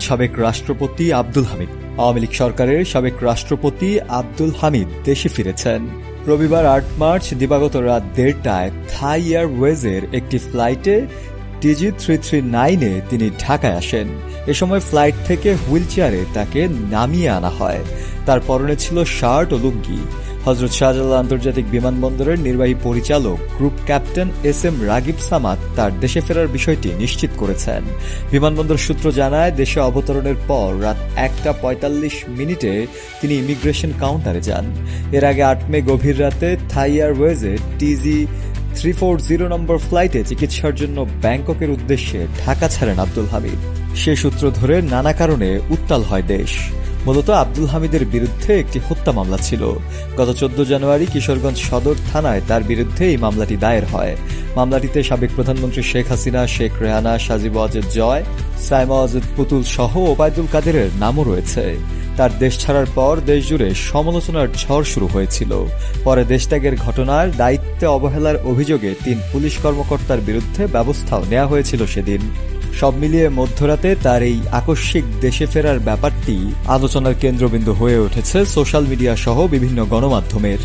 সাবেক রাষ্ট্রপতি আব্দুল হামিদ। আওয়ামী লীগ সরকারের সাবেক রাষ্ট্রপতি আব্দুল হামিদ দেশে ফিরেছেন। রবিবার ৮ মার্চ দিবাগত রাত ১:৩০টায় থাই এয়ারওয়েজের একটি ফ্লাইটে TG339-এ তিনি ঢাকায় আসেন। এ সময় ফ্লাইট থেকে হুইলচেয়ারে তাকে নামিয়ে আনা হয়। তার পরনে ছিল শার্ট ও লুঙ্গি। হযরত শাহজালাল আন্তর্জাতিক বিমানবন্দরের নির্বাহী পরিচালক group captain SM Ragib Samad তার দেশে ফেরার বিষয়টি নিশ্চিত করেছেন। বিমানবন্দর সূত্র জানায়, দেশে অবতরণের পর রাত ১:৪৫ তিনি ইমিগ্রেশন কাউন্টারে যান। এর আগে ৮ মে গভীর রাতে থাই এয়ারওয়েজে TG340 নম্বর ফ্লাইটে চিকিৎসার জন্য ব্যাংককের উদ্দেশ্যে ঢাকা ছাড়েন আব্দুল হামিদ। সে সূত্র ধরে নানা কারণে উত্তাল হয় দেশ। মূলত আব্দুল হামিদের বিরুদ্ধে একটি হত্যা মামলা ছিল। গত ১৪ জানুয়ারি কিশোরগঞ্জ সদর থানায় তার বিরুদ্ধে এই মামলাটি দায়ের হয়। মামলাটিতে সাবেক প্রধানমন্ত্রী শেখ হাসিনা, শেখ রেহানা, সাজিব ওয়াজেদ জয়, সাইমা ওয়াজেদ পুতুল সহ ওবায়দুল কাদেরের নামও রয়েছে। তার দেশ ছাড়ার পর দেশজুড়ে সমালোচনার ঝড় শুরু হয়েছিল। পরে দেশত্যাগের ঘটনার দায়িত্বে অবহেলার অভিযোগে ৩ পুলিশ কর্মকর্তার বিরুদ্ধে ব্যবস্থাও নেওয়া হয়েছিল সেদিন। সব মিলিয়ে মধ্যরাতে তার এই আকস্মিক দেশে ফেরার ব্যাপারটি আলোচনার কেন্দ্রবিন্দু হয়ে উঠেছে সোশ্যাল মিডিয়া সহ বিভিন্ন গণমাধ্যমের।